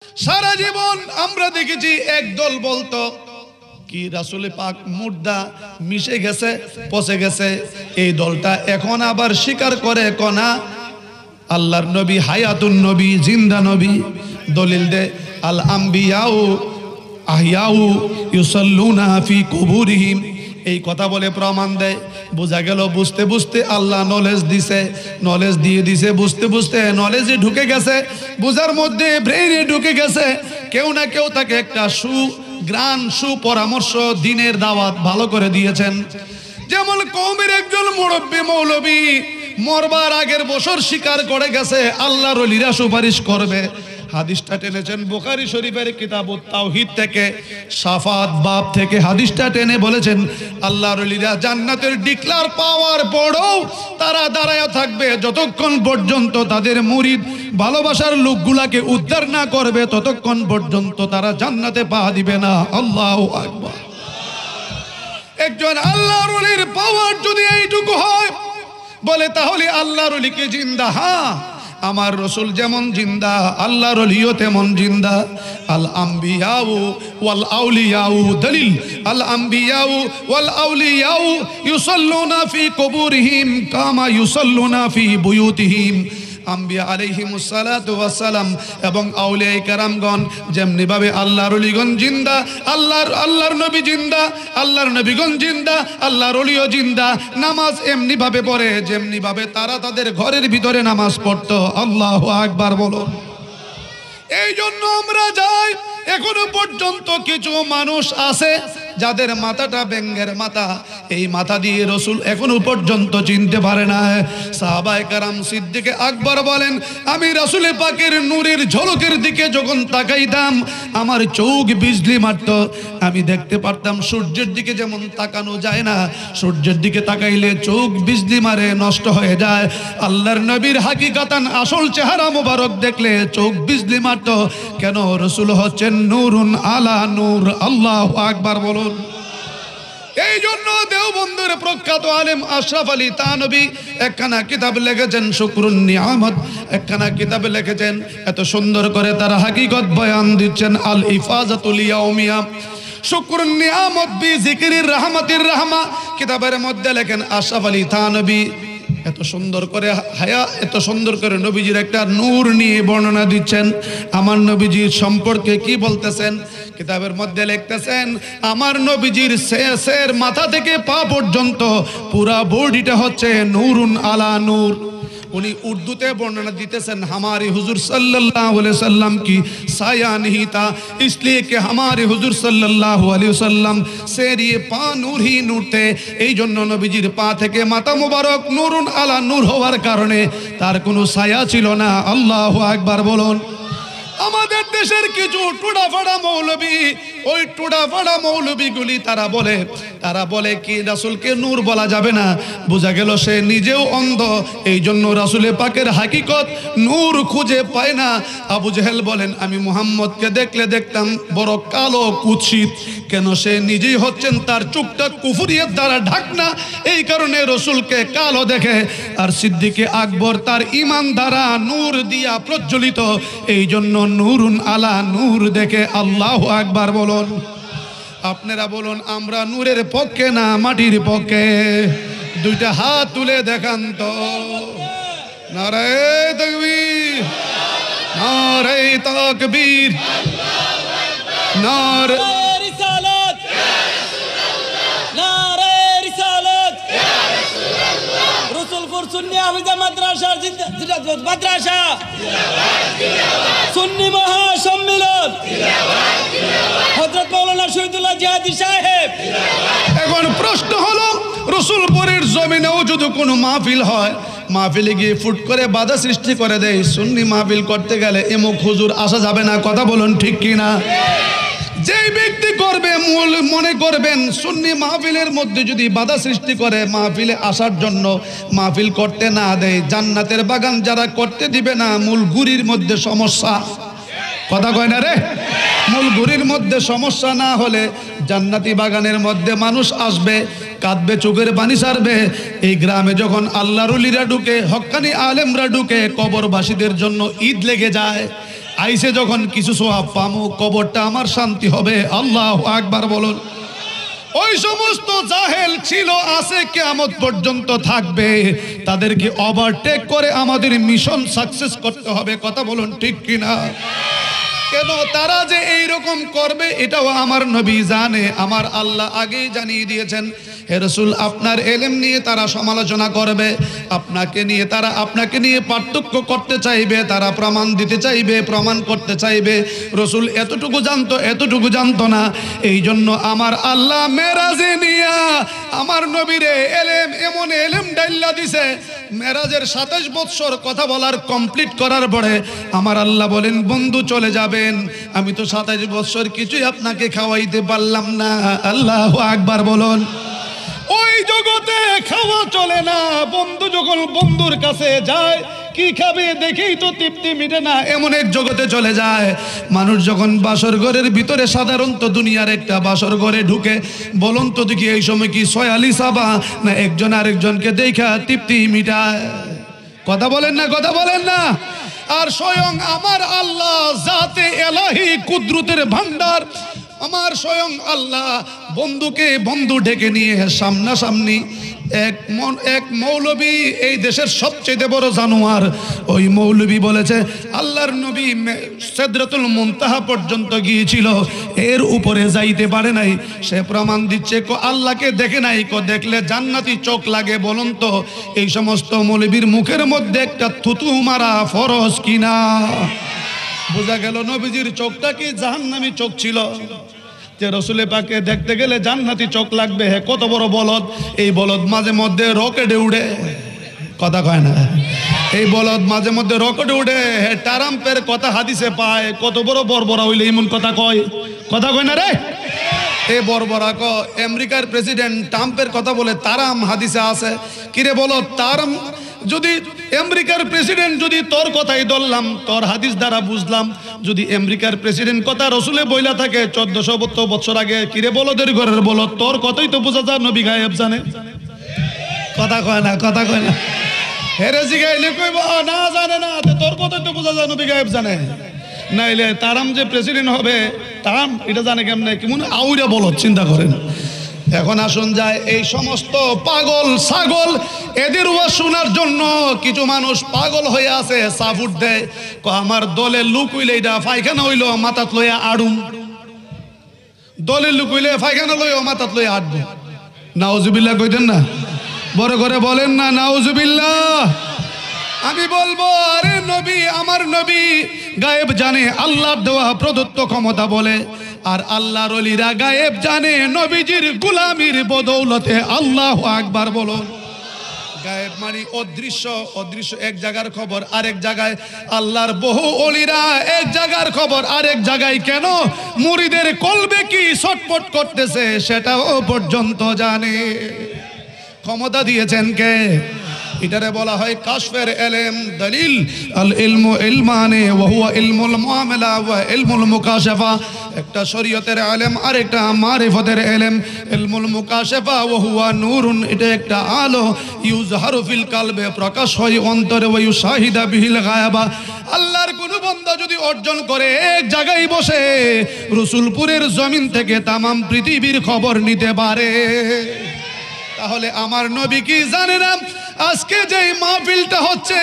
সারা জীবন আমরা দেখেছি একদল বলতো কি রাসূল পাক মুর্দা মিশে গেছে, পচে গেছে। এই দলটা এখন আবার স্বীকার করে কনা আল্লাহর নবী হায়াতুন নবী, জিন্দা নবী। দলিল দে আল আম্বিয়াউ আহিয়াউ ইউসাল্লুনা ফি কুবুরিহিম। এই কথা বলে প্রমাণ দেয়। বোঝা গেল বুঝতে বুঝতে আল্লাহ নলেজ দিছে, নলেজ দিয়ে দিছে, বুঝতে বুঝতে নলেজে ঢুকে গেছে, বোঝার মধ্যে ব্রেইনে ঢুকে গেছে। কেউ না কেউ তাকে একটা সুপরামর্শ দিনের দাওয়াত ভালো করে দিয়েছেন। যেমন কওমের একজন মুরব্বী মৌলবী মরবার আগের বছর স্বীকার করে গেছে আল্লাহর ওলিরা সুপারিশ করবে। হাদিসটা টেনেছেন বুখারী শরীফের কিতাবুত তাওহীদ থেকে, শাফাত বাব থেকে হাদিসটা টেনে বলেছেন আল্লাহর ওলিরা জান্নাতের ডিক্লার পাওয়ার পরেও তারা দাঁড়ায় থাকবে যতক্ষণ পর্যন্ত তাদের মুরিদ ভালোবাসার লোকগুলাকে উদ্ধার না করবে, ততক্ষণ পর্যন্ত তারা জান্নাতে পা দিবে না। আল্লাহু আকবার। একজন আল্লাহর ওলির পাওয়ার যদি এইটুকু হয় বলে তাহলে আল্লাহর ওলিকে জিন্দা। হ্যাঁ, আমার রাসূল যেমন জিন্দা আল্লাহর ওলিও তেমন জিন্দা। আল আম্বিয়াউ ওয়াল আউলিয়াউ দলিল আল আম্বিয়াউ ওয়াল আউলিয়াউ ইউসাল্লুনা ফি কুবুরিহিম কামা ইউসাল্লুনা ফি বুয়ুতিহিম। আম্বিয়া আলাইহিমুস সালাতু ওয়াস সালাম এবং আউলিয়ায়ে কেরামগণ যেমনি ভাবে আল্লাহর ওলিগণ জিন্দা, আল্লাহর নবী জিন্দা, আল্লাহর নবীগণ জিন্দা, আল্লাহর ওলিও জিন্দা। নামাজ এমনি ভাবে পড়ে যেমনি ভাবে তারা তাদের ঘরের ভিতরে নামাজ পড়তো। আল্লাহু আকবার বলুন। এই জন্য আমরা যাই, এখনো পর্যন্ত কিছু মানুষ আছে যাদের মাথাটা ব্যাঙের মাথা, এই মাথা দিয়ে রাসূল এখনো পর্যন্ত চিনতে পারে না। সাহাবায়ে কেরাম সিদ্দিক আকবর বলেন, আমি রাসূল পাকের নূরের ঝলকের দিকে যখন তাকাইতাম আমার চোখ বিজলি মারত। আমি দেখতে পারতাম সূর্যের দিকে যেমন তাকানো যায় না, সূর্যের দিকে তাকাইলে চোখ বিজলি মারে, নষ্ট হয়ে যায়। আল্লাহর নবীর হাকিকাতান আসল চেহারা মোবারক দেখলে চোখ বিজলি মারত। কেন? রাসূল হচ্ছেন নূরুন আলা নূর। আল্লাহু আকবার বলুন। এই জন্য দেওবন্দের প্রখ্যাত আলেম আশরাফ আলী থানভী একখানা কিতাব লিখেছেন শুকরুন নিয়ামত, একখানা কিতাব লিখেছেন, এত সুন্দর করে তার হাকিকত বয়ান দিচ্ছেন। আল ইফাজাতুল ইয়াউমিয়া শুকরুন নিয়ামত বি যিকরির রাহমাতির রাহমা কিতাবের মধ্যে লেখেন আশরাফ আলী থানভী এত সুন্দর করে এত সুন্দর করে নবীজির একটা নূর নিয়ে বর্ণনা দিচ্ছেন। আমার নবীজির সম্পর্কে কি বলতেছেন? কিতাবের মধ্যে লিখতেছেন আমার নবীজির শেষের মাথা থেকে পা পর্যন্ত পুরা বডিটা হচ্ছে নূরুন আলা নূর। উনি উর্দুতে বর্ণনা দিতেছেন हमारे हुजूर सल्लल्लाहु अलैहि वसल्लम की साया नहीं था, इसलिए कि हमारे हुजूर सल्लल्लाहु अलैहि वसल्लम से ये पा नूर ही नूर थे। এই জন্য নবীজির পা থেকে মাথা মোবারক নূরুন আলা নূর হওয়ার কারণে তার কোনো ছায়া ছিল না। আল্লাহু আকবার বলুন। আমাদের দেশের কিছু টুডাফাড়া মৌলবী, ওই টুডাফাড়া মৌলবীগুলি তারা বলে কি রাসূলকে নূর বলা যাবে না। বোঝা গেল সে নিজেও অন্ধ, এই জন্য রাসূলে পাকের হাকিকত নূর খুঁজে পায় না। আবু জেহেল বলেন আমি মুহাম্মদকে দেখতাম বড় কালো কুৎসিত। কেন? সে নিজেই হচ্ছেন তার চোখটা কুফরিয়ত দ্বারা ঢাকনা, এই কারণে রাসূলকে কালো দেখে। আর সিদ্দিক আকবর তার ঈমান দ্বারা নূর দিয়া প্রজ্বলিত, এই জন্য নূরুন আলা নূর দেখে। আল্লাহু আকবার বলুন। আপনারা বলুন আমরা নূরের পক্ষে না মাটির পক্ষে? দুইটা হাত তুলে দেখান তো। নারায়ে তাকবীর, নারায়ে তাকবীর, নারায়ে রিসালাত, নারায়ে রিসালাত, ইয়া রাসূলুল্লাহ। রাসূলপুর সুন্নি আহমদিয়া মাদ্রাসার জিন্দাবাদ মাদ্রাসা, সুন্নি মহাসম্মেলন, হযরত মাওলানা শহীদুল্লাহ জিহাদি সাহেব। এখন প্রশ্ন হলো রসুলপুরের জমিনেও যদি কোনো মাহফিল হয়, মাহফিলে গিয়ে ফুট করে বাধা সৃষ্টি করে দেয়, সুন্নি মাহফিল করতে গেলে এমুক হুজুর আসা যাবে না। কথা বলুন ঠিক কিনা? যেই ব্যক্তি করবে মনে করবেন সুন্নি মাহফিলের মধ্যে যদি বাধা সৃষ্টি করে মাহফিলে আসার জন্য, মাহফিল করতে না দেয়, জান্নাতের বাগান যারা করতে দিবে না, মূল গুড়ির মধ্যে সমস্যা। কথা কয় না রে? মূল গুড়ির মধ্যে সমস্যা না হলে জান্নাতি বাগানের মধ্যে মানুষ আসবে, কাঁদবে, চোখের পানি ছাড়বে। এই গ্রামে যখন আল্লাহর ওলিরা ঢুকে, হক্কানি আলেমরা ঢুকে, কবরবাসীদের জন্য ঈদ লেগে যায়। আইসে যখন কিছু সোয়াব পামু, কবরটা আমার শান্তি হবে। আল্লাহু আকবার বলুন। ওই সমস্ত জাহেল ছিল, আছে, কিয়ামত পর্যন্ত থাকবে। তাদেরকে ওভারটেক করে আমাদের মিশন সাকসেস করতে হবে। কথা বলুন ঠিক কিনা? কেন তারা যে এইরকম করবে এটাও আমার নবী জানে, আমার আল্লাহ আগেই জানিয়ে দিয়েছেন। হে রাসূল, আপনার ইলম নিয়ে তারা সমালোচনা করবে, আপনাকে নিয়ে পার্থক্য করতে চাইবে, তারা প্রমাণ দিতে চাইবে, প্রমাণ করতে চাইবে। রাসূল এতটুকু জানতো না। এই জন্য আমার আল্লাহ মেরাজে নিয়া আমার নবীরে এমন এলেম ডাইল্লা দিছে। মেরাজের 27 বছর কথা বলার কমপ্লিট করার পরে আমার আল্লাহ বলেন, বন্ধু চলে যাবেন, আমি তো 27 বছর কিছুই আপনাকে খাওয়াইতে পারলাম না। আল্লাহু আকবার বলুন। ওই জগতে খাওয়া চলে না। বন্ধু যখন বন্ধুর কাছে যায়, কি খাবে দেখেই তো তৃপ্তি মিটে না, এমন এক জগতে চলে যায়। মানুষ যখন বাসর ঘরের ভিতরে, সাধারণত দুনিয়ার একটা বাসর ঘরে ঢুকে, বলুন তো দেখি এই সময় কি সয়ালি সাবা না একজন আরেকজনকে দেখা তৃপ্তি মিটায়? কথা বলেন না? আর স্বয়ং আমার আল্লাহ জাতে এলাহি কুদরতের ভান্ডার, আমার স্বয়ং আল্লাহ বন্ধু ডেকে নিয়ে সামনাসামনি এক মৌলবী, এই দেশের সবচেয়ে বড় জানোয়ার, ওই মৌলবী বলেছে আল্লাহর নবী সিদরাতুল মুনতাহা পর্যন্ত গিয়েছিল, এর উপরে যাইতে পারে নাই। সে প্রমাণ দিচ্ছে আল্লাহকে দেখে নাই, দেখলে জান্নাতি চোখ লাগে। বলুন তো এই সমস্ত মৌলবীর মুখের মধ্যে একটা থুতু মারা ফরজ কিনা? বোঝা গেল নবীজির চোখটা কি জাহান্নামী চোখ ছিল, যে রসুলে পাকে দেখতে গেলে জান্নাতি চোখ লাগবে। হে কত বড় বলদ! এই বলদ মাঝে মধ্যে রকেটে উড়ে, কথা কয় না? এই বলদ মাঝে মধ্যে রকেটে উড়ে। হে ট্রাম্পের কথা হাদিসে পায়, কত বড় বর্বরা হইলে এমন কথা কয় না রে? এই বর্বরা আমেরিকার প্রেসিডেন্ট ট্রাম্পের কথা বলে তারাম হাদিসে আছে। কিরে বলো, তারাম যদি আমেরিকার প্রেসিডেন্ট, যদি তোর কথাই ধরলাম, তোর হাদিস দ্বারা বুঝলাম, যদি আমেরিকার প্রেসিডেন্ট কথা রসুলে বইলা থাকে 1472 বছর আগে, কিরে বলদের ঘরের বলো, তোর কথাই তো বোঝা যায় নবী গায়েব জানে। কথা কয় না? হেরেজি গাইলে কইব না জানে না, তোর কথাই তো বোঝা যায় নবী গায়েব জানে। নাইলে তারাম যে প্রেসিডেন্ট হবে, তারাম এটা জানে কেমনে? কেমন আউরা বলো, চিন্তা করেন। এখন আসুন যায় এই সমস্ত পাগল ছাগল, এদের ওয়াজ শোনার জন্য কিছু মানুষ পাগল হয়ে আছে, সাফুট দেয়। আমার দলের লুক হইলে এটা পায়খানা হইল মাথাত লইয়া আড়ুম, দলের লুক হইলে পায়খানা লইয়া মাথাত লইয়া আড়বো। নাউজুবিল্লাহ কইতেন না? বড় করে বলেন না নাউজুবিল্লাহ। আমি বলবো, আরে নবী, আমার নবী গায়েব জানে, আল্লাহর দেওয়া প্রদত্ত ক্ষমতা বলে। আর আল্লাহর ওলিরা গায়েব জানে নবীজির গোলামির বদৌলতে। আল্লাহু আকবার বলুন। গায়েব মানে অদৃশ্য এক জায়গার খবর আরেক জায়গায়। আল্লাহর বহু ওলিরা এক জায়গার খবর আরেক জায়গায়। কেন? মুরিদের কলবে কি ছটফট করতেছে সেটাও পর্যন্ত জানে। ক্ষমতা দিয়েছেন কে? এটারে বলা হয় কাশফের ইলম। দলিল আল ইলমু ইলমানে ওয়া হুয়া ইলমুল মুআমালা ওয়া ইলমুল মুকাশাফা। একটা শরীয়তের ইলম আর একটা মারিফতের ইলম। ইলমুল মুকাশাফা ওয়া হুয়া নূরুন, এটা একটা আলো, ইউজহারু ফিল কালবে, প্রকাশ হয় অন্তরে, ওয়া ইউশাহিদা বিহিল গায়বা। আল্লাহর কোন বান্দা যদি অর্জন করে এক জায়গায় বসে রসুলপুরের জমিন থেকে তামাম পৃথিবীর খবর নিতে পারে, তাহলে আমার নবী কি জানে না? আজকে যে মাহফিলটা হচ্ছে,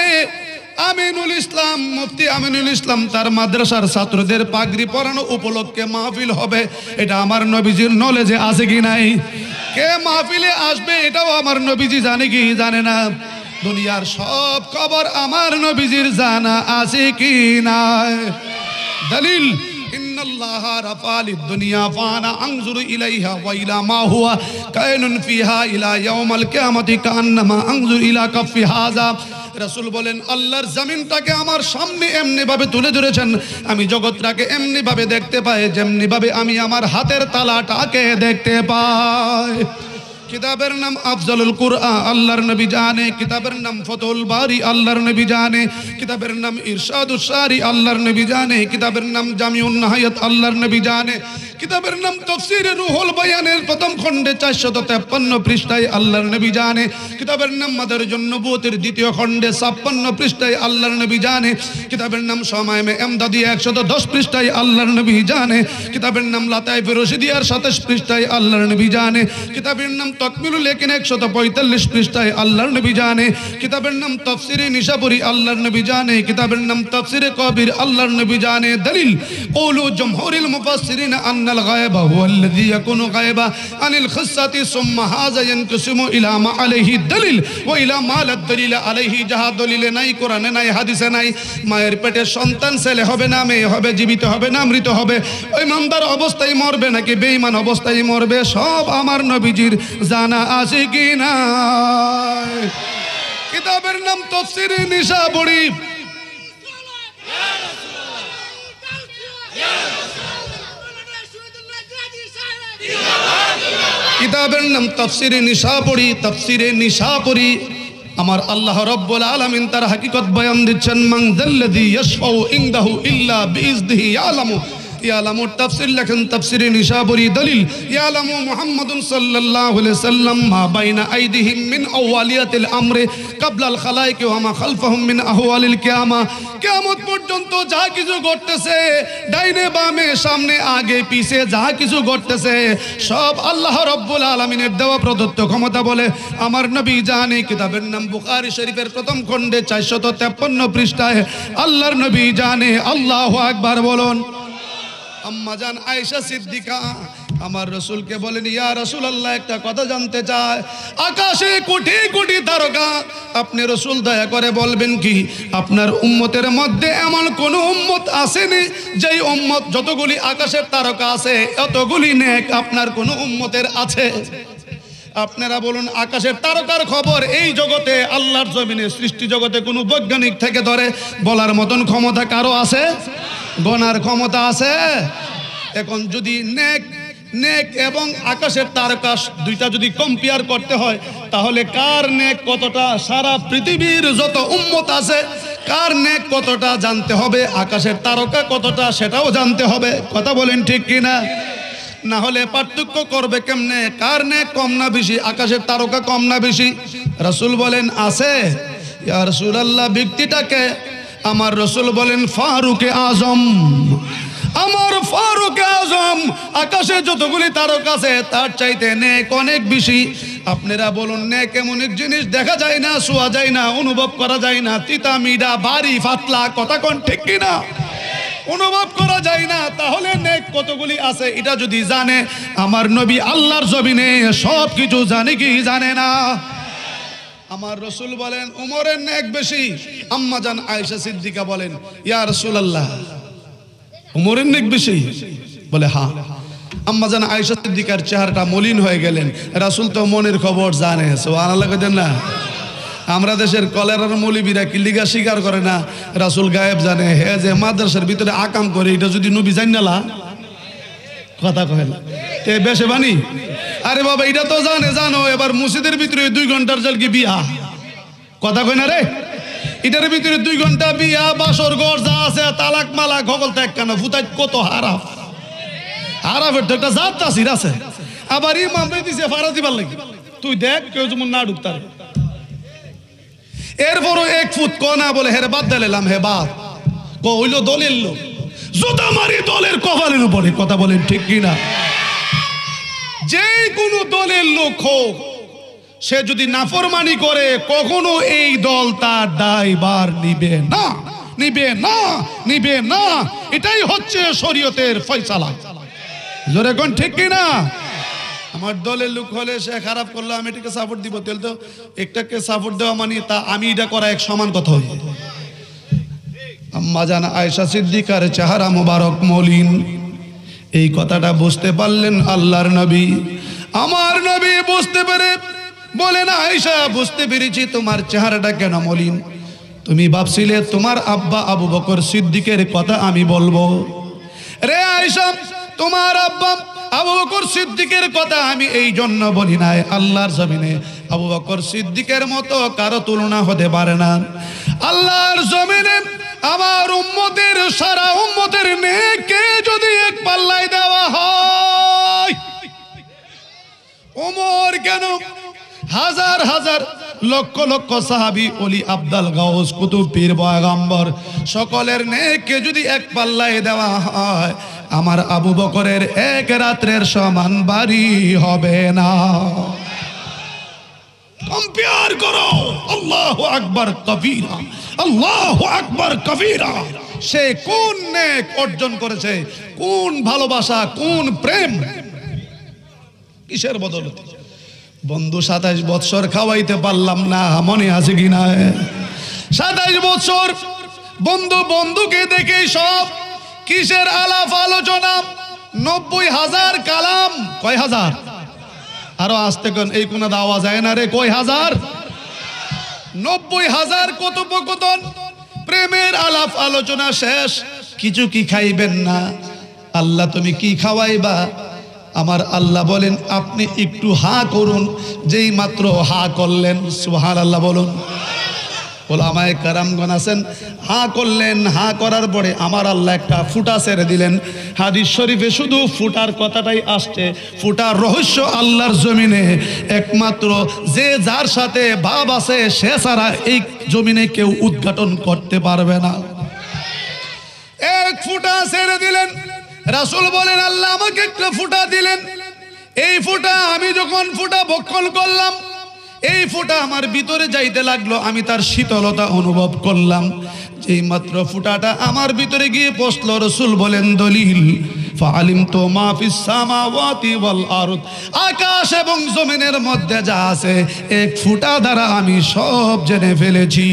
আমিনুল ইসলাম, মুফতি আমিনুল ইসলাম তার মাদ্রাসার ছাত্রদের পাগড়ি পরানো উপলক্ষে মাহফিল হবে, এটা আমার নবীজির নলেজে আছে কি নাই? কে মাহফিলে আসবে এটাও আমার নবীজি জানে কি জানে না? দুনিয়ার সব খবর আমার নবীজির জানা আছে কি নাই? দলিল ইন্নাল্লাহ রাফালিদ দুনিয়া ফানা আনজুরু ইলাইহা ওয়া ইলা মা হুয়া কায়নুন ফিহা ইলা ইয়াউমাল কিয়ামাতি কান্নামা আনজুরু ইলা কাফি হাযা। রাসূল বলেন, আল্লাহর জমিনটাকে আমার সামনে এমনি ভাবে তুলে ধরেছেন, আমি জগৎটাকে এমনি ভাবে দেখতে পাই যেমনি ভাবে আমি আমার হাতের তালাটাকে দেখতে পাই। কিতাবের নাম আফজালুল কুরআন, আল্লাহর নবী জানে। কিতাবের নাম ফতুল বারি, আল্লাহর নবী জানে। কিতাবের নাম ইরশাদুস সারি, আল্লাহর নবী জানে। কিতাবের নাম জামিউন নাহায়াত, আল্লাহর নবী জানে। কিতাবের নাম তাফসীরে রুহুল বায়ানের প্রথম খণ্ডে 453 পৃষ্ঠায় আল্লাহর নবী জানে। কিতাবের নাম মাদারিজুন নবুওয়াতের দ্বিতীয় খণ্ডে 56 পৃষ্ঠায় আল্লাহর নবী জানে। কিতাবের নাম শামাইমে এমদাদিয়া 110 পৃষ্ঠায় আল্লাহর নবী জানে। কিতাবের নাম লাতাইফে রশিদিয়ার 27 পৃষ্ঠায় আল্লাহর নবী জানে। কিতাবের নাম তাকমিলুল ইয়াকিন 145 পৃষ্ঠায় আল্লাহর নবী জানে। কিতাবের নাম তাফসীরে নিশাপুরি আল্লাহর নবী জানে। কিতাবের নাম তাফসীরে কবির আল্লাহর নবী জানে। দলিল কওলু জমহুরিল মুফাসসিরিন আন্নাল গায়বা হুয়াল্লাযী ইয়াকুনু গায়বা আনিল খিসসাতি সুম্মা হাযা ইয়ানকাসিমু ইলা মা আলাইহি দলিল ওয়া ইলা মা লা দলিল আলাইহি। যাহা দলিলে নাই, কোরআনে নাই, হাদিসে নাই। মায়ের পেটে সন্তান ছেলে হবে না মেয়ে হবে, জীবিত হবে না মৃত হবে, ইমানদার অবস্থায় মরবে নাকি বেঈমান অবস্থায় মরবে, সব আমার নবীজির জানা আছে কি না। কিতাবের নাম তাফসীরে নিশাপুরি। কিতাবের নাম তাফসীরে নিশাপুরি। তাফসীরে নিশাপুরি আমার আল্লাহ রাব্বুল আলামিন তার হাকিকত বয়ান দিচ্ছেন। মান যাল্লাযী ইয়াশফাউ ইনদাহু ইল্লা বিইজনিহি ইয়ালামু তাফসীর লেখেন তাফসীরে নিশাপুরি। দলিল ইয়ালামু মুহাম্মাদুন সাল্লাল্লাহু আলাইহি সাল্লাম মা বাইনা আইদিহিম মিন আওয়ালিয়াতিল আমরি ক্বাবলাল খালাইক ওয়া মা খালফাহুম মিন আহওয়ালিল কিয়ামা। কিয়ামত পর্যন্ত যা কিছু ঘটতেছে, ডাইনে বামে সামনে আগে পিছে যা কিছু ঘটতেছে, সব আল্লাহ রাব্বুল আলামিনের দেওয়া প্রদত্ত ক্ষমতা বলে আমার নবী জানে। কিতাবের নাম বুখারী শরীফের প্রথম খণ্ডে 453 পৃষ্ঠায় আল্লাহর নবী জানে। আল্লাহু আকবার বলুন। আম্মা জান আয়েশা সিদ্দিকা আমার রাসূলকে বলেন, ইয়া রাসূলুল্লাহ একটা কথা জানতে চাই, আকাশে কোটি কোটি তারকা, আপনি রাসূল দয়া করে বলবেন কি আপনার উম্মতের মধ্যে এমন কোন উম্মত আসেনি যেই উম্মত যতগুলি আকাশের তারকা আছে এতগুলি নেক আপনার কোন উম্মতের আছে? আপনারা বলুন, আকাশের তারকার খবর এই জগতে আল্লাহর জমিনে সৃষ্টি জগতে কোনো বৈজ্ঞানিক থেকে ধরে বলার মতন ক্ষমতা কারো আছে? গণার ক্ষমতা আছে? এখন যদি নেক এবং আকাশের তারকা দুইটা যদি কম্পেয়ার করতে হয় তাহলে কার নেক কতটা, সারা পৃথিবীর যত উম্মত আছে কার নেক কতটা জানতে হবে, আকাশের তারকা কতটা সেটাও জানতে হবে। কথা বলেন ঠিক কিনা? না হলে পার্থক্য করবে কেমনে কার নেক কম না বেশি, আকাশের তারকা কম না বেশি? রাসূল বলেন আছে। ইয়া রাসূলুল্লাহ ব্যক্তিটাকে? আমার রাসূল বলেন ফারুকে আজম। আমার ফারুকে আজম আকাশে যতগুলি তারকা আছে তার চাইতে নেক অনেক বেশি। আপনারা বলুন, নেক এমন এক জিনিস দেখা যায় না, ছোঁয়া যায় না, অনুভব করা যায় না, তিতা মিঠা ভারী পাতলা, কথা কোন ঠিক কিনা? অনুভব করা যায় না। তাহলে নেক কতগুলি আছে এটা যদি জানে আমার নবী আল্লাহর জমিনে সব কিছু জানে কি জানে না? আমার রাসূল বলেন উমরের নেক বেশি। আম্মা জান আয়েশা সিদ্দিকা বলেন, ইয়া রাসূলুল্লাহ উমরের নেক বেশি? বলে হ্যাঁ। আম্মা জান আয়েশা সিদ্দিকার চেহারাটা মলিন হয়ে গেলেন। রাসূল তো মনের খবর জানে। সুবহানাল্লাহ কইতেন না? আমরা দেশের কলেরার মৌলবীরা কি লিগা স্বীকার করে না রাসূল গায়েব জানে? হে যে মাদ্রাসার ভিতরে আকাম করে এটা যদি নবী জানলা কথা কয় না তে বেশে বানি? আরে বাবা এটা তো জানো এবার মসজিদের ভিতরে 2 ঘন্টার জল কি বিয়া, কথা কয় না রে? এটার ভিতরে 2 ঘন্টা বিয়া, বাসর ঘর যা আছে, তালাক মালাক সকল ত্যাগ কেন ফুটাই কত হারাফ। হারাফের তো একটা জাত তাসির আছে। আবার ইমাম দিছে ফারা দিবার লাগি, তুই দেখ কেউ যেমন না ঢুকতার। এরপরও 1 ফুট কনা বলে হেরে বাদ দিলাম, হে বাদ হইল দলের লোক, জুতা মারি দলের কপালের উপরে। কথা বলেন ঠিক কিনা? যে কোনো দলের লোক হোক, সে যদি নাফরমানি করে কখনো এই দল তার দায়ভার নিবে না, নিবে না, নিবে না। এটাই হচ্ছে শরীয়তের ফয়সালা। জোরে কোন ঠিক কিনা? আমার দলের লোক হলে সে খারাপ করলো আমি এটাকে সাপোর্ট দিব, তাহলে তো একটাকে সাপোর্ট দেওয়া মানে তা আমি এটা করা এক সমান কথা হই। আম্মা জান আয়েশা সিদ্দিকার চেহারা মোবারক মলিন। এই কথাটা বুঝতে পারলেন আল্লাহর নবী। আমার নবী বুঝতে পেরে বলেন, আয়েশা বুঝতে পেরেছি তোমার চেহারাটা কেন মলিন। তুমি ভাবছিলে তোমার আব্বা আবু বকর সিদ্দিকের কথা আমি বলবো? রে আয়েশা, তোমার আব্বা আবু বকর সিদ্দিকের কথা আমি এই জন্য বলি নাই, আল্লাহর জমিনে আবু বকর সিদ্দিকের মতো কারো তুলনা হতে পারে না। আল্লাহর জমিনে আমার উম্মতের সারা উম্মতের নেকে যদি এক পাল্লায় দেওয়া হয় হাজার হাজার লক্ষ লক্ষ সাহাবী ওলি আব্দাল গাউস কুতুব পীর পয়গম্বর সকলের নেককে যদি এক পাল্লায় দেওয়া হয় আমার আবু বকরের এক রাত্রের সমান বাড়ি হবে না। কম্পেয়ার করো। আল্লাহু আকবার কবীরা, আল্লাহু আকবার কবীরা। সে কোন নেক অর্জন করেছে, কোন ভালোবাসা, কোন প্রেম, কিসের বদলতে? বন্ধু 27 বছর খাওয়াইতে পারলাম না, মনে আছে কিনা? 27 বছর বন্ধু বন্ধুকে দেখে সব কিসের আলাপ আলোচনা, 90,000 কালাম। কয় হাজার? আরো আসতে কোন এই কোন আওয়াজ যায় না রে। কয় হাজার? 90,000 কথোপকথন, প্রেমের আলাপ আলোচনা শেষ। কিছু কি খাইবেন না? আল্লাহ তুমি কি খাওয়াইবা? আমার আল্লাহ বলেন আপনি একটু হা করুন। যেই মাত্র হা করলেন, সুবহানাল্লাহ বলুন। ওলামায়ে কেরামগণ আছেন, হা করলেন, হা করার পরে আমার আল্লাহ একটা ফুটা ছেড়ে দিলেন। হাদিস শরীফে শুধু ফুটার কথাটাই আসছে। ফুটার রহস্য আল্লাহর জমিনে একমাত্র যে যার সাথে ভাব আছে সে ছাড়া এই জমিনে কেউ উদ্ঘাটন করতে পারবে না। এক ফুটা ছেড়ে দিলেন। রাসূল বলেন আল্লাহ আমাকে একটা ফুটা দিলেন। এই ফুটা আমি যখন ফুটা ভক্ষণ করলাম, এই ফুটা আমার ভিতরে যাইতে লাগলো, আমি তার শীতলতা অনুভব করলাম। যেই মাত্র ফুটাটা আমার ভিতরে গিয়ে পৌঁছলো, রাসূল বলেন দলিল ফাআলিমতু মা ফিস সামাওয়াতি ওয়াল আরদ, আকাশ এবং জমিনের মধ্যে যা আছে এক ফুটা দ্বারা আমি সব জেনে ফেলেছি।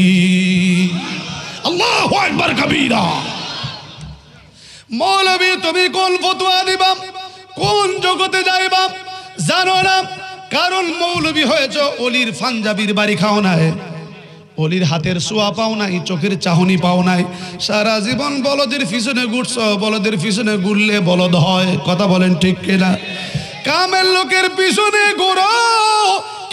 আল্লাহু আকবার কবীরা। মৌলবী তুমি কোন ফতোয়া দিবা, কোন জগতে যাইবা জানো না। কারণ মৌলবী হয়েছ, অলির পাঞ্জাবির বাড়ি খাও নাই, অলির হাতের ছোঁয়া পাও নাই, চোখের চাহনি পাও নাই। সারা জীবন বলদের পিছনে ঘুরছ, বলদের পিছনে ঘুরলে বলদ হয়। কথা বলেন ঠিক কিনা? কামের লোকের পিছনে ঘুরো,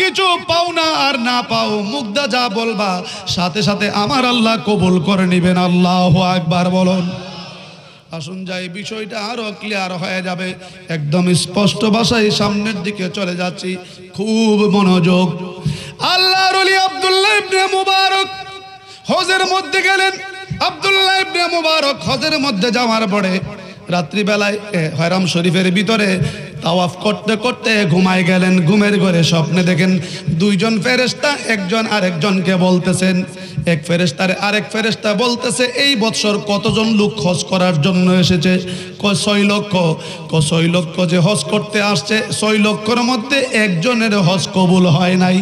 কিছু পাও না আর না পাও, মুগ্ধা যা বলবা সাথে সাথে আমার আল্লাহ কবুল করে নিবেন। আল্লাহু আকবার বলুন। আসুন যাই, বিষয়টা আরো ক্লিয়ার হয়ে যাবে। একদম স্পষ্ট ভাষায় সামনের দিকে চলে যাচ্ছি, খুব মনোযোগ। আল্লাহর ওলি আব্দুল্লাহ ইবনে মুবারক হজের মধ্যে গেলেন। আব্দুল্লাহ ইবনে মুবারক হজের মধ্যে যাওয়ার পরে রাত্রিবেলায় হরম শরীফের ভিতরে তাওয়াফ করতে করতে ঘুমায় গেলেন। ঘুমের ঘরে স্বপ্নে দেখেন দুইজন ফেরেশতা একজন আরেকজনকে বলতেছেন। এক ফেরেশতারে আরেক ফেরেশতা বলতেছে এই বছর কতজন লোক হজ করার জন্য এসেছে? 6 লক্ষ। 6 লক্ষ যে হজ করতে আসছে, 6 লক্ষের মধ্যে একজনের হজ কবুল হয় নাই।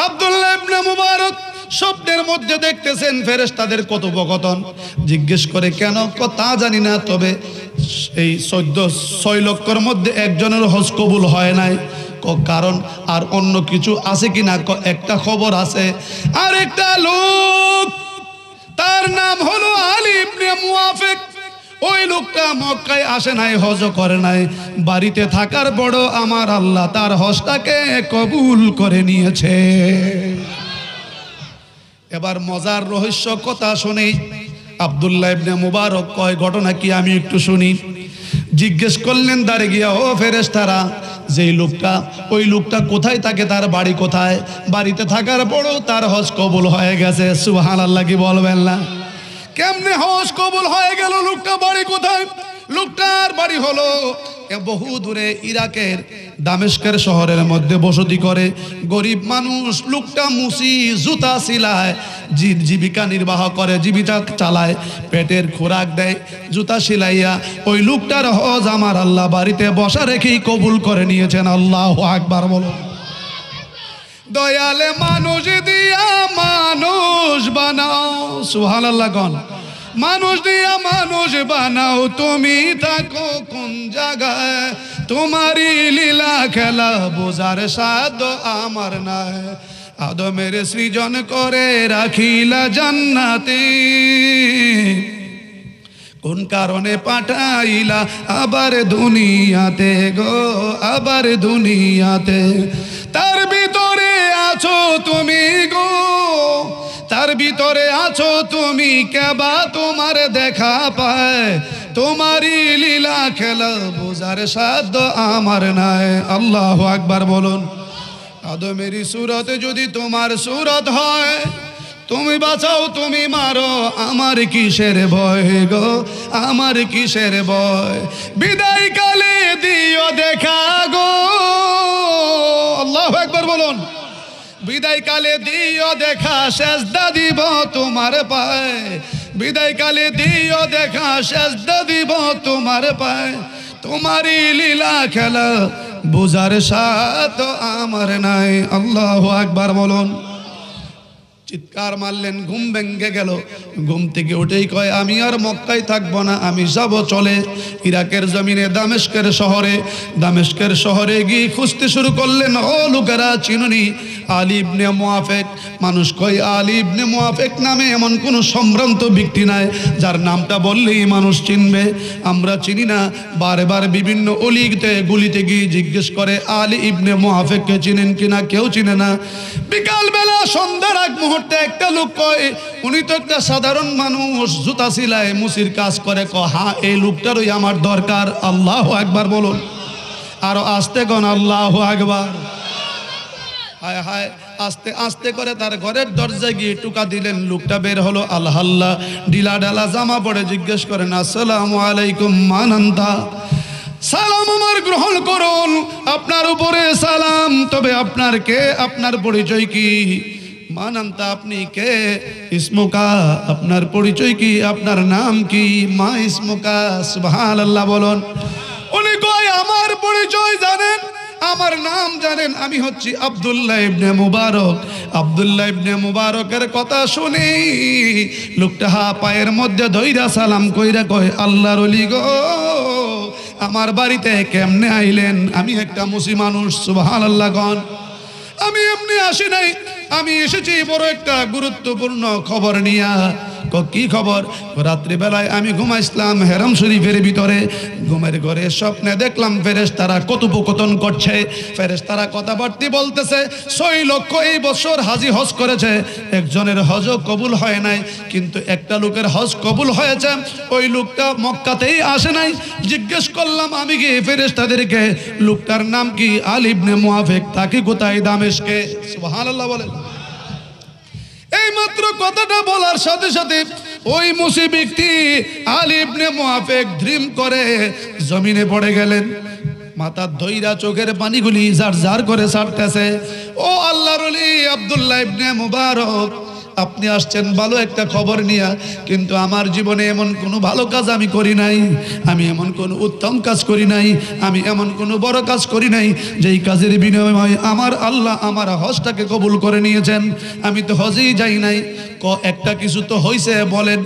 আব্দুল্লাহ ইবনে মুবারক স্বপ্নের মধ্যে দেখতেছেন ফেরেশতাদের কথোপকথন। জিজ্ঞেস করে কেন? তা জানি না, তবে এই 6 লক্ষের মধ্যে একজনের হজ কবুল হয় নাই। কারণ আর অন্য কিছু আছে কিনা? একটা খবর আছে। আর একটা লোক, তার নাম হলো আলী ইবনে মুয়াফিক। ওই লোকটা মক্কায় আসে নাই, হজ করে নাই, বাড়িতে থাকার বড় আমার আল্লাহ তার হজটাকে কবুল করে নিয়েছে। এবার মজার রহস্য কথা শুনি। আব্দুল্লাহ ইবনে মুবারক কয় ঘটনা কি আমি একটু শুনি। জিজ্ঞেস করলেন দাঁড়ে গিয়া, ও ফেরেশতারা, যেই লোকটা, ওই লোকটা কোথায় থাকে, তার বাড়ি কোথায়? বাড়িতে থাকার পরও তার হজ কবুল হয়ে গেছে। সুবহানাল্লাহ কি বলবেন না? কেমনে হজ কবুল হয়ে গেল? লোকটা বাড়ি কোথায়? লোকটার বাড়ি হলো বহু দূরে ইরাকের দামেস্কের শহরের মধ্যে বসতি করে। গরিব মানুষ। লোকটা মুসি, জুতা সিলায়, জীবিকা নির্বাহ করে, জীবিকা চালায়, পেটের খোরাক দেয়, জুতা সিলাইয়া ওই লোকটার হজ আমার আল্লাহ বাড়িতে বসা রেখেই কবুল করে নিয়েছেন। আল্লাহু আকবার বলো। দয়ালে মানুষ দিয়া মানুষ বানাও। সুবহানাল্লাহ গণ। মানুষ দিয়া মানুষ বানাও, তুমি থাকো কোন জায়গায়? তোমারই লীলা খেলা বোঝার সাধ্য আমার নাই। আদমের সৃজন করে রাখিলা জান্নাতে, কোন কারণে পাঠাইলা আবার দুনিয়াতে গো, আবার দুনিয়াতে? তার ভিতরে আছো তুমি গো, তার ভিতরে আছো তুমি, কেবা তোমার দেখা পায়? তোমারই লীলা খেলা বোঝার সাধ্য আমার নাই। আল্লাহু আকবার বলুন। আদমেরই সুরত যদি তোমার সুরত হয়, তুমি বাঁচাও তুমি মারো, আমার কিসের ভয় গো, আমার কিসের ভয়। বিদায় কালে দিও দেখা গো, আল্লাহু আকবার বলুন। বিদায় কালে দিও দেখা, সেজদা দিব তোমার পায়ে। বিদায় কালে দিও দেখা, সেজদা দিব তোমার পায়ে। তোমারই লীলা খেলা বুঝার সাথ আমার নাই। আল্লাহু আকবার বলুন। চিৎকার মারলেন, ঘুম ভেঙে গেল। ঘুম থেকে উঠেই কয় আমি আর মক্কায় থাকবো না, আমি যাব চলে ইরাকের জমিনে দামেস্কের শহরে। দামেস্কের শহরে গিয়ে খুঁজতে শুরু করলেন। ও লোকেরা চিনুনি আলী ইবনে মুআফিক? মানুষ কয় আলী ইবনে মুআফিক নামে এমন কোন সম্ভ্রান্ত ব্যক্তি নাই যার নামটা বললেই মানুষ চিনবে। আমরা চিনি না। বারবার বিভিন্ন অলিতে গুলিতে গিয়ে জিজ্ঞেস করে আলী ইবনে মুআফিককে চিনেন কিনা, কেউ চিনে না। বিকালবেলা সন্ধ্যার আগ মুহূর্তে একটা লোক কয় উনি তো একটা সাধারণ মানুষ, জুতা সিলায় মুসির কাজ করে। হ্যাঁ, এই লোকটারই আমার দরকার। আল্লাহু আকবার বলুন। আরো আস্তে কোন আল্লাহু আকবার। হায় হায়, আস্তে আস্তে করে তার ঘরের দরজায় গিয়ে টুকা দিলেন। লোকটা বের হলো, আল্লাহ ঢিলা ঢালা জামা পরে জিজ্ঞেস করেন আসসালামু আলাইকুম মানান্তা, সালাম আমার গ্রহণ করুন, আপনার উপরে সালাম। তবে আপনার কে, আপনার পরিচয় কি? মানান্তা, আপনি কে? ইসমুকা, আপনার পরিচয় কি, আপনার নাম কি? মা ইসমুকা, সুবহানাল্লাহ বলুন। উনি কয় আমার পরিচয় জানেন, আমার নাম জানেন, আমি হচ্ছি আব্দুল্লাহ ইবনে মুবারক। আব্দুল্লাহ ইবনে মুবারকের কথা শুনি লোকটা পায়ের মধ্যে ধইরা সালাম কইরা কয় আল্লাহর ওলি গো, আমার বাড়িতে কেমনে আইলেন? আমি একটা মুসলিম মানুষ। সুবহানাল্লাহ গণ। আমি এমনি আসি নাই, আমি এসেছি বড় একটা গুরুত্বপূর্ণ খবর নিয়া। কি খবর? রাত্রিবেলায় আমি ঘুমাইছিলাম হেরাম শরীফের ভিতরে। ঘুমের ঘরে স্বপ্নে দেখলাম ফেরেশতারা কথোপকথন করছে। ফেরেশতারা কথাবার্তা বলতেছে। 6 লক্ষ এই বছর হাজি হজ করেছে, একজনের হজও কবুল হয় নাই, কিন্তু একটা লোকের হজ কবুল হয়েছে। ওই লোকটা মক্কাতেই আসে নাই। জিজ্ঞেস করলাম আমি কি ফেরেশতাদেরকে, লোকটার নাম কি? আলী ইবনে মুআফিক। তাকে কোথায়? দামেস্কে। সুবহানাল্লাহ বলেন। এই মাত্র কথাটা বলার সাথে সাথে ওই মুসি ব্যক্তি আলী ইবনে মুআফিক ধ্রিম করে জমিনে পড়ে গেলেন। মাথার ধইরা চোখের পানিগুলি জার জার করে ছাড়তেছে। ও আল্লাহর ওলি আব্দুল্লাহ ইবনে মুবারক, আপনি আসছেন ভালো একটা খবর নিয়ে, কিন্তু আমার জীবনে এমন কোনো ভালো কাজ আমি করি নাই, আমি এমন কোনো উত্তম কাজ করি নাই, আমি এমন কোনো বড় কাজ করি নাই যেই কাজের বিনিময়ে আমার আল্লাহ আমার হজটাকে কবুল করে নিয়েছেন। আমি তো হজেই যাই নাই। একটা কিছু তো হয়েছে বলেন।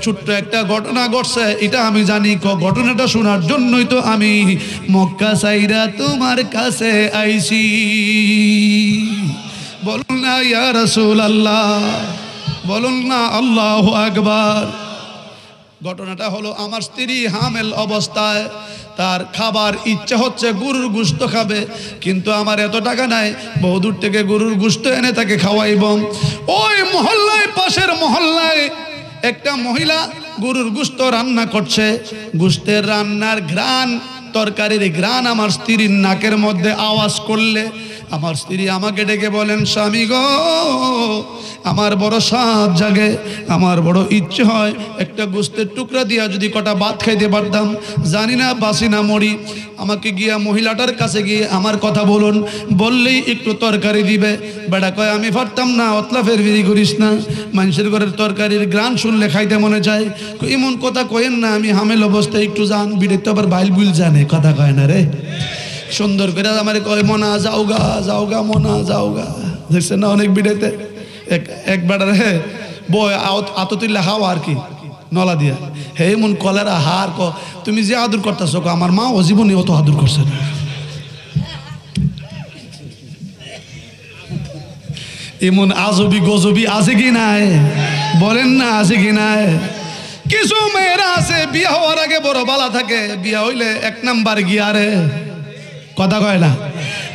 ছোট্ট একটা ঘটনা ঘটছে, এটা আমি জানি। ঘটনাটা শোনার জন্যই তো আমি মক্কা সাইরা তোমার কাছে আইছি। বলুন না ইয়া রাসূলুল্লাহ, বলুন না আল্লাহু আকবার। ঘটনাটা হলো আমার স্ত্রী হামেল অবস্থায়, তার খাবার ইচ্ছা হচ্ছে গরুর গোশত খাবে, কিন্তু আমার এত টাকা নাই বহুদূর থেকে গরুর গোশত এনে তাকে খাওয়াইব। ওই মহল্লায়, পাশের মহল্লায় একটা মহিলা গরুর গোশত রান্না করছে। গোশতের রান্নার ঘ্রাণ, তরকারির ঘ্রাণ আমার স্ত্রীর নাকের মধ্যে আওয়াজ করলে আমার স্ত্রী আমাকে ডেকে বলেন, স্বামী গো, আমার বড় স্বাদ জাগে, আমার বড় ইচ্ছে হয় একটা গোশতের টুকরা দিয়া যদি কটা ভাত খাইতে পারতাম, জানি না বাসি না মরি। আমাকে গিয়া মহিলাটার কাছে গিয়ে আমার কথা বলুন, বললেই একটু তরকারি দিবে। বেটা কয় আমি পারতাম না, অতলা ফেরফেরি করিস না, মানুষের ঘরের তরকারির গ্রান শুনলে খাইতে মনে চায়। এমন কথা কয়েন না, আমি হামেল অবস্থায় একটু যান। বিড়ে তো আবার বাইল বুল জানে, কথা কয় না রে। সুন্দর করে আমার কয় মনা যাওগা যাওগা, মনা যাওগা। দেখছেন না অনেক বিড়েতে এক বেড়ার হে বই আত তুললে হাও আর কি নলা দিয়া হে মন কলেরা হার ক তুমি যে আদর করতেছ, আমার মা ও জীবনে অত আদর করছে না। এমন আজবি গজবি আছে কি নাই? বলেন না আছে কি নাই? কিছু মেয়েরা আছে বিয়া হওয়ার আগে বড় বালা থাকে, বিয়া হইলে 1 নাম্বার গিয়ারে, কথা কয় না।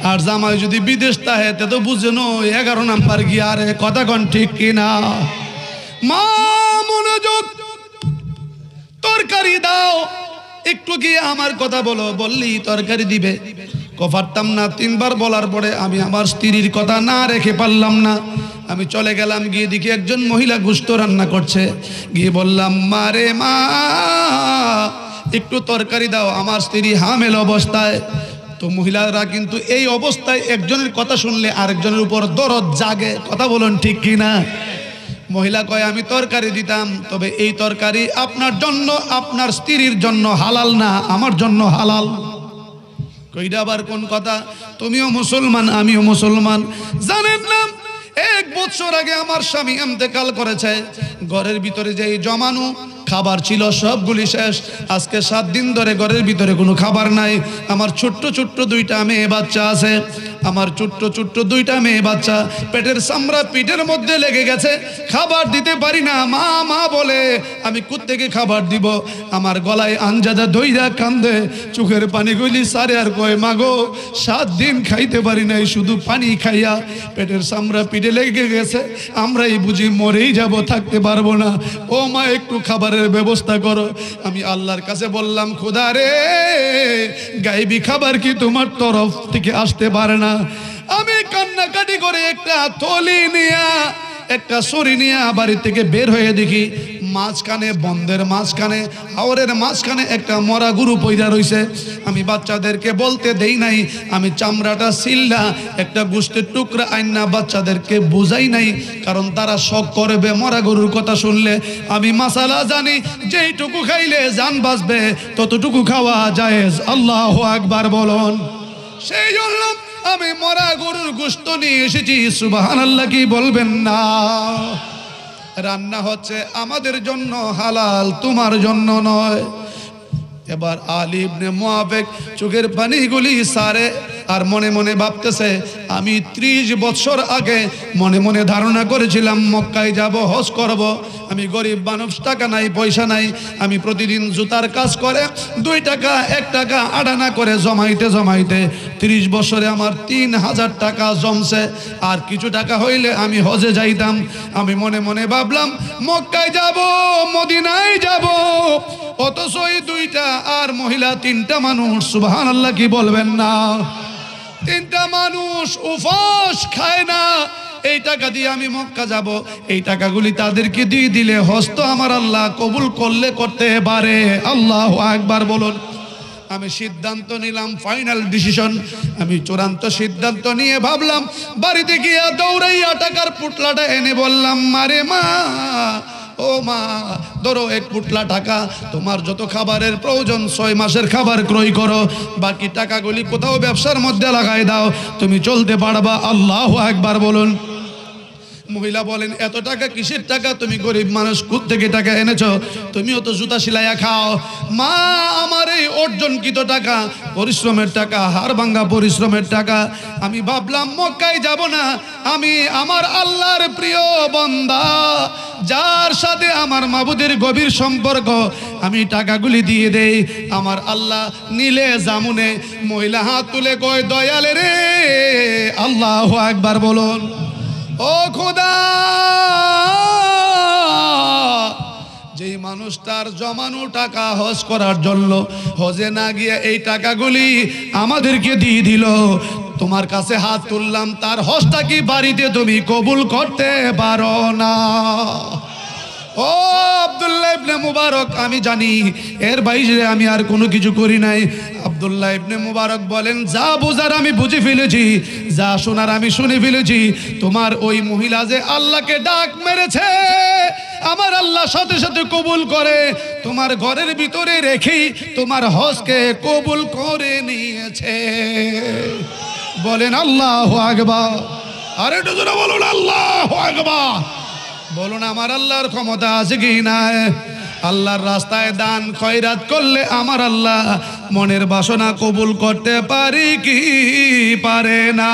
আর জামাই যদি বিদেশ থাকে তে তো বুঝে নো 11 নাম্বার গিয়ারে, কথা কন ঠিক কিনা? মা মনোযোগ, তরকারি দাও, একটু গিয়ে আমার কথা বলো, বললি তরকারি দিবে। পারতাম না। 3 বার বলার পরে আমি আমার স্ত্রীর কথা না রেখে পারলাম না, আমি চলে গেলাম। গিয়ে দেখি একজন মহিলা গোশত রান্না করছে। গিয়ে বললাম, মা রে মা, একটু তরকারি দাও, আমার স্ত্রী হামেল অবস্থায়। তো মহিলারা কিন্তু এই অবস্থায় একজনের কথা শুনলে আরেকজনের উপর দরদ জাগে। কথা বলুন ঠিক কিনা? মহিলা কয়, আমি তরকারি দিতাম, তবে এই তরকারি আপনার জন্য, আপনার স্ত্রীর জন্য হালাল না, আমার জন্য হালাল। কইটা আবার কোন কথা? তুমিও মুসলমান, আমিও মুসলমান। জানেন না, 1 বছর আগে আমার স্বামী ইন্তেকাল করেছে। ঘরের ভিতরে যে জমানো খাবার ছিল সবগুলি শেষ। আজকে 7 দিন ধরে ঘরের ভিতরে কোনো খাবার নাই। আমার ছোট্ট ছোট্ট 2টা মেয়ে বাচ্চা আছে। আমার ছোট্ট ছোট্ট 2টা মেয়ে বাচ্চা, পেটের চামড়া পিঠের মধ্যে লেগে গেছে, খাবার দিতে পারি না। মা মা বলে, আমি কোত্থেকে খাবার দিব? আমার গলায় আঞ্জাদা দইরা কান্দে, চোখের পানিগুলি সারে আর কয়, মাগো 7 দিন খাইতে পারি নাই, শুধু পানি খাইয়া পেটের চামড়া পিঠে লেগে গেছে, আমরাই বুঝি মরেই যাব, থাকতে পারবো না। ও মা, একটু খাবারের ব্যবস্থা করো। আমি আল্লাহর কাছে বললাম, খোদা রে, গায়েবী খাবার কি তোমার তরফ থেকে আসতে পারে না? আমি কান্নাকাটি করে একটা থলি নিয়া, একটা ছুরি নিয়ে বাড়ি থেকে বের হয়ে দেখি মাঝখানে, বন্ধের মাঝখানে, হাওরের মাঝখানে একটা মরা গরু পইরা রইছে। আমি বাচ্চাদেরকে বলতে দেই নাই, আমি চামড়াটা সিল্লা একটা গোশতের টুকরা আইনা বাচ্চাদেরকে বুঝাই নাই, কারণ তারা শক করবে মরা গরুর কথা শুনলে। আমি মাসালা জানি, যেইটুকু খাইলে জান বাঁচবে ততটুকু খাওয়া জায়েজ। আল্লাহু আকবার বলুন। সেই জন্য আমি মরা গরুর গোশত নিয়ে এসেছি। সুবহানাল্লাহ কি বলবেন না? রান্না হচ্ছে আমাদের জন্য হালাল, তোমার জন্য নয়। এবার আলী ইবনে মুআফিক চোখের পানিগুলি সারে আর মনে মনে ভাবতেছে, আমি 30 বছর আগে মনে মনে ধারণা করেছিলাম মক্কায় যাব, হজ করব। আমি গরিব মানুষ, টাকা নাই, পয়সা নাই। আমি প্রতিদিন জুতার কাজ করে 2 টাকা 1 টাকা আড়ানা করে জমাইতে জমাইতে 30 বছরে আমার 3000 টাকা জমছে। আর কিছু টাকা হইলে আমি হজে যাইতাম। আমি মনে মনে ভাবলাম মক্কায় যাব, মদিনায় যাব, অথচ এই 2টা আর মহিলা 3টা মানুষ, সুবহানাল্লাহ কি বলবেন না? 3টা মানুষ উপবাস খায় না। এই টাকা দিয়ে আমি মক্কা যাব, এই টাকাগুলি তাদেরকে দিয়ে দিলে হজ তো আমার আল্লাহ কবুল করলে করতে পারে। আল্লাহু আকবার বলুন। আমি সিদ্ধান্ত নিলাম, ফাইনাল ডিসিশন। আমি চূড়ান্ত সিদ্ধান্ত নিয়ে ভাবলাম, বাড়িতে গিয়ে দৌড়াইয়া টাকার পুটলাটা এনে বললাম, মারে মা, ও মা, ধরো 1 পুটলা টাকা, তোমার যত খাবারের প্রয়োজন 6 মাসের খাবার ক্রয় করো, বাকি টাকাগুলি কোথাও ব্যবসার মধ্যে লাগাই দাও, তুমি চলতে পারবা। আল্লাহু আকবার বলুন। মহিলা বলেন, এত টাকা কিসের টাকা? তুমি গরিব মানুষ, কোত্থেকে টাকা এনেছো? তুমিও তো জুতা সিলাইয়া খাও। মা, আমার এই অর্জনকৃত টাকা, পরিশ্রমের টাকা, হাড় ভাঙ্গা পরিশ্রমের টাকা। আমি ভাবলাম মক্কায় যাব না, আমি আমার আল্লাহর প্রিয় বান্দা, যার সাথে আমার মাবুদের গভীর সম্পর্ক, আমি টাকাগুলি দিয়ে দেই। আমার আল্লাহ নিলে জামুনে। মহিলা হাত তুলে কয়, দয়ালে রে। আল্লাহু আকবার বলুন। ও খোদা, যেই মানুষটার জমানো টাকা হজ করার জন্য হজে না গিয়ে এই টাকাগুলি আমাদেরকে দিয়ে দিল, তোমার কাছে হাত তুললাম, তার হজটা কি বাড়িতে তুমি কবুল করতে পারো না? ও আব্দুল্লাহ ইবনে মুবারক, আমি জানি এর বাইরে আমি আর কোনো কিছু করি নাই। আব্দুল্লাহ ইবনে মুবারক বলেন, যা বুঝার আমি বুঝে ফেলেছি, যা শোনার আমি শুনে ফেলেছি। তোমার ওই মহিলা যে আল্লাহকে ডাক মেরেছে, আমার আল্লাহ সাথে সাথে কবুল করে, তোমার ঘরের ভিতরে রেখেই তোমার হজকে কবুল করে নিয়েছে। বলেন আল্লাহু আকবার। আরে একটু জোরে বলুন আল্লাহু আকবার। বলুন, আমার আল্লাহর ক্ষমতা আছে কি নাই? আল্লাহর রাস্তায় দান খয়রাত করলে আমার আল্লাহ মনের বাসনা কবুল করতে পারি কি পারে না?